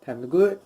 Time to glue it.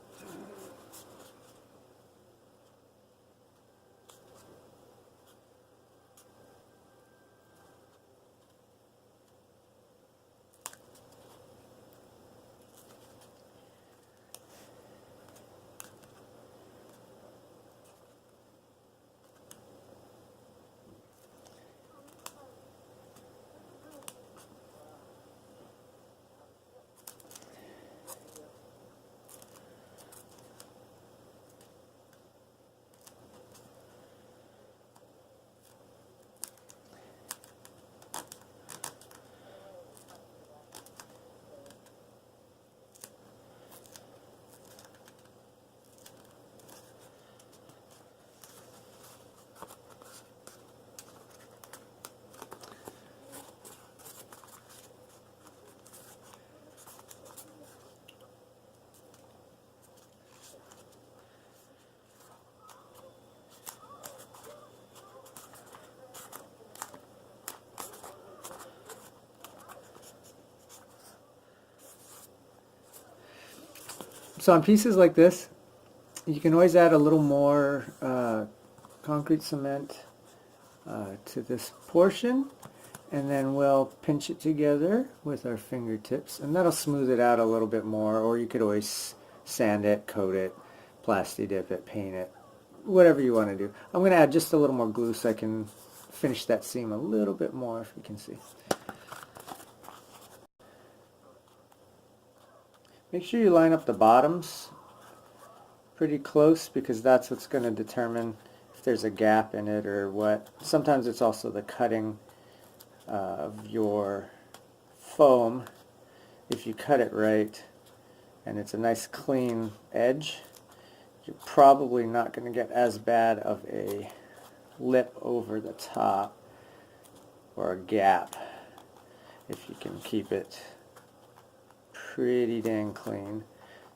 So on pieces like this, you can always add a little more concrete cement to this portion, and then we'll pinch it together with our fingertips, and that'll smooth it out a little bit more. Or you could always sand it, coat it, plasti dip it, paint it, whatever you want to do. I'm going to add just a little more glue so I can finish that seam a little bit more, if you can see. Make sure you line up the bottoms pretty close, because that's what's going to determine if there's a gap in it or what. Sometimes it's also the cutting of your foam. If you cut it right and it's a nice clean edge, you're probably not going to get as bad of a lip over the top or a gap if you can keep it pretty dang clean.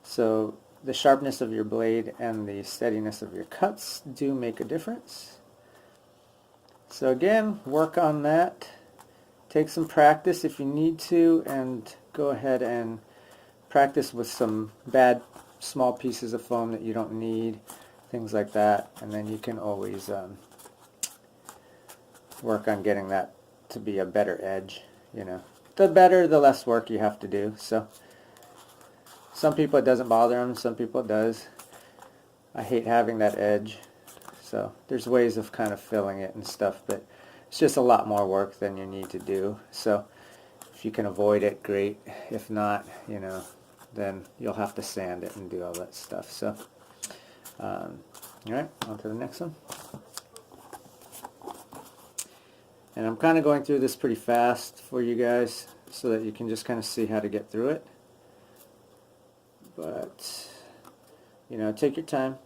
So the sharpness of your blade and the steadiness of your cuts do make a difference. So again, work on that. Take some practice if you need to, and go ahead and practice with some bad small pieces of foam that you don't need, things like that, and then you can always work on getting that to be a better edge. You know, the better, the less work you have to do. So some people it doesn't bother them, some people it does. I hate having that edge, so there's ways of kind of filling it and stuff, but it's just a lot more work than you need to do. So if you can avoid it, great. If not, you know, then you'll have to sand it and do all that stuff. So alright, on to the next one. And I'm kind of going through this pretty fast for you guys so that you can just kind of see how to get through it. But, you know, take your time.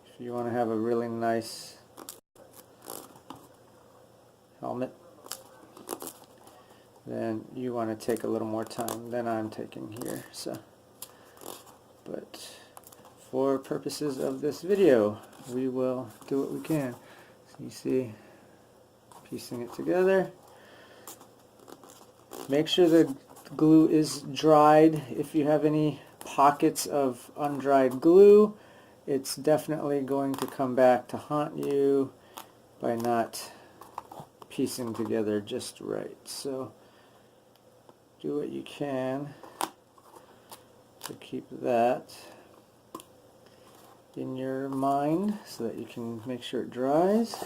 If you want to have a really nice helmet, then you want to take a little more time than I'm taking here. So, but for purposes of this video, we will do what we can. So you see, piecing it together. Make sure the glue is dried. If you have any pockets of undried glue, it's definitely going to come back to haunt you by not piecing together just right. So do what you can to keep that in your mind so that you can make sure it dries.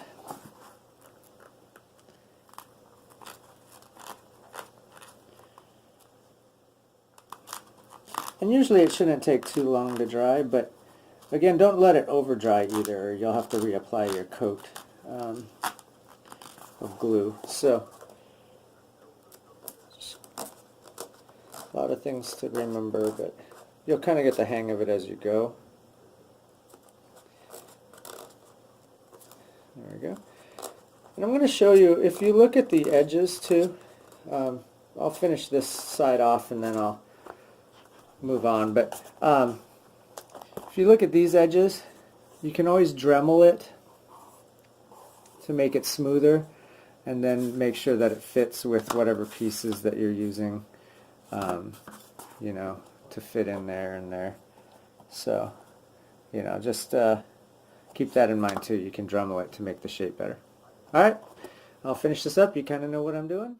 And usually it shouldn't take too long to dry, but again, don't let it over dry either, or you'll have to reapply your coat of glue. So a lot of things to remember, but you'll kind of get the hang of it as you go. There we go. And I'm going to show you, if you look at the edges too, I'll finish this side off and then I'll move on, but if you look at these edges, you can always Dremel it to make it smoother, and then make sure that it fits with whatever pieces that you're using you know, to fit in there and there. So, you know, just keep that in mind too. You can Dremel it to make the shape better. All right, I'll finish this up. You kind of know what I'm doing.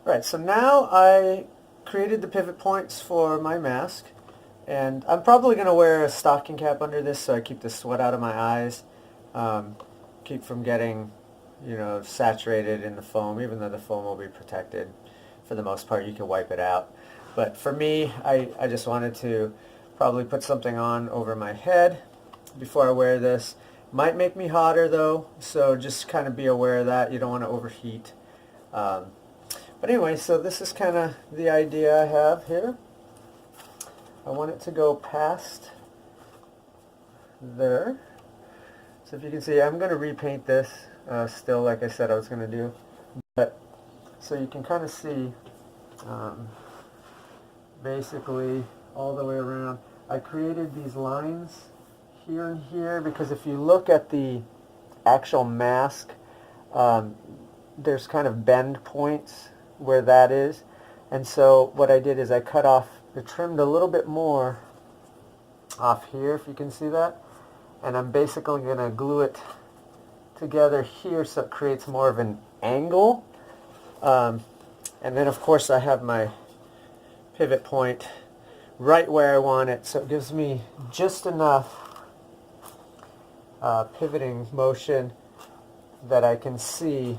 Right, so now I created the pivot points for my mask, and I'm probably going to wear a stocking cap under this so I keep the sweat out of my eyes, keep from getting, you know, saturated in the foam, even though the foam will be protected. For the most part, you can wipe it out. But for me, I just wanted to probably put something on over my head before I wear this. Might make me hotter though, so just kind of be aware of that. You don't want to overheat. But anyway, so this is kind of the idea I have here. I want it to go past there. So if you can see, I'm going to repaint this still, like I said I was going to do. But so you can kind of see basically all the way around. I created these lines here and here because if you look at the actual mask, there's kind of bend points where that is. And so what I did is I trimmed a little bit more off here, if you can see that. And I'm basically going to glue it together here so it creates more of an angle. And then of course I have my pivot point right where I want it, so it gives me just enough pivoting motion that I can see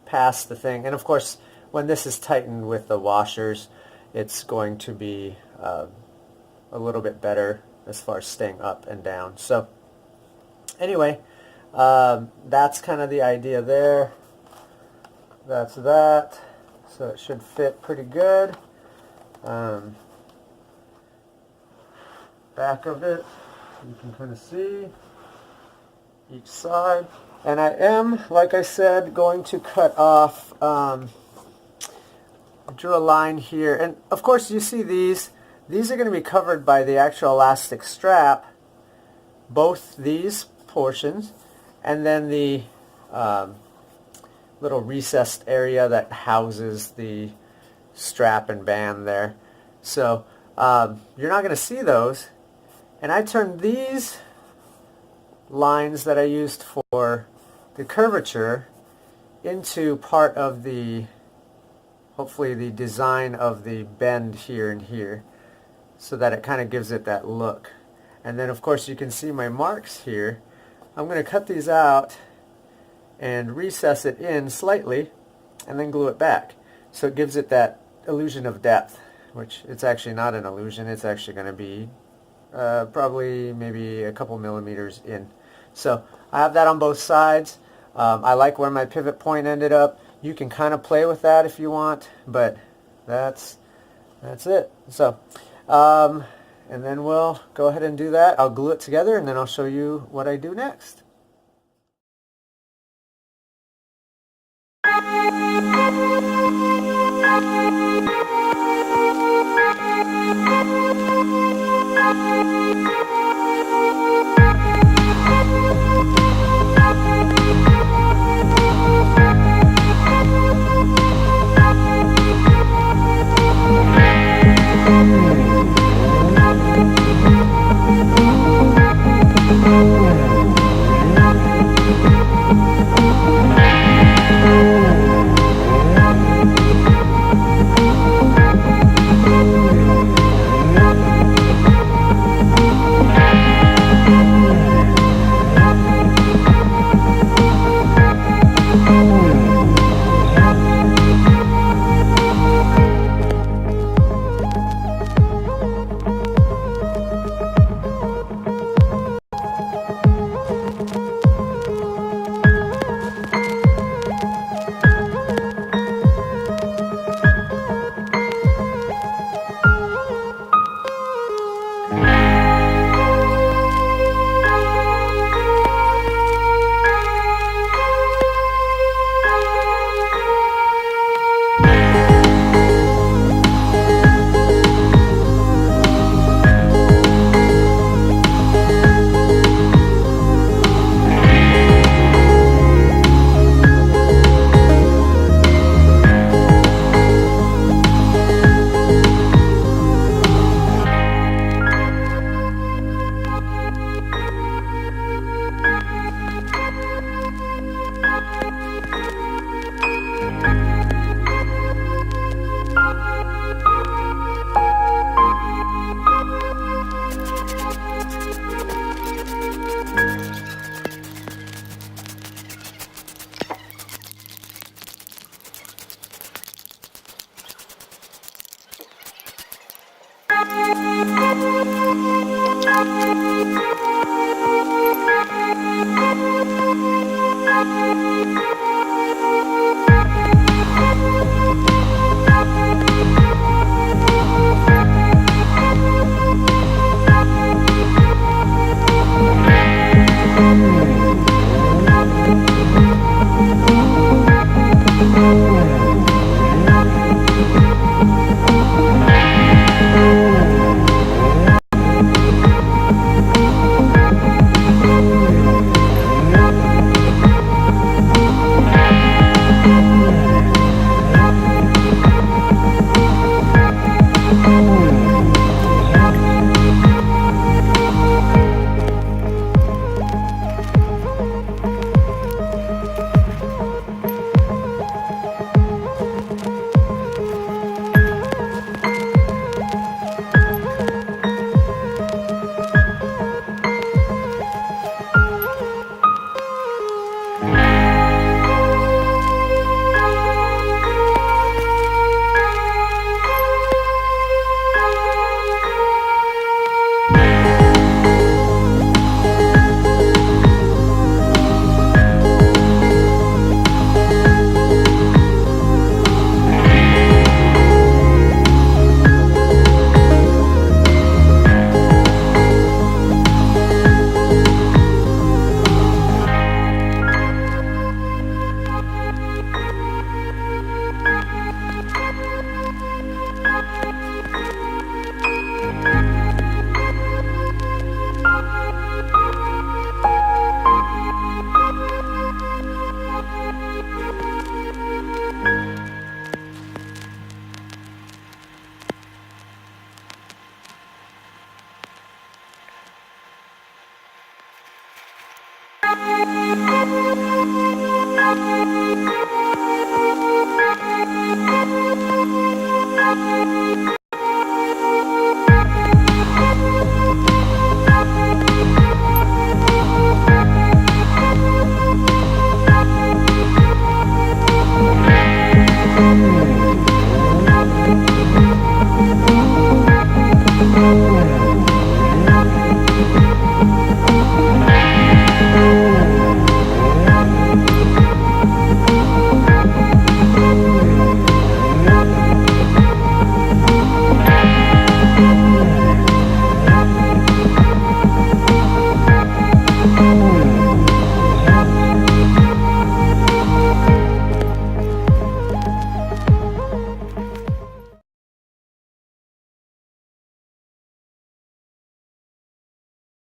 past the thing. And of course when this is tightened with the washers, it's going to be a little bit better as far as staying up and down. So anyway, that's kind of the idea there. That's that. So it should fit pretty good. Back of it, you can kind of see each side. And I am, like I said, going to cut off, I drew a line here. And of course you see these are going to be covered by the actual elastic strap, both these portions, and then the little recessed area that houses the strap and band there. So you're not going to see those. And I turned these lines that I used for the curvature into part of the, hopefully the design of the bend here and here, so that it kind of gives it that look. And then of course you can see my marks here. I'm going to cut these out and recess it in slightly and then glue it back, so it gives it that illusion of depth, which it's actually not an illusion. It's actually going to be probably maybe a couple millimeters in. So I have that on both sides. I like where my pivot point ended up. You can kind of play with that if you want, but that's it. So and then we'll go ahead and do that. I'll glue it together and then I'll show you what I do next.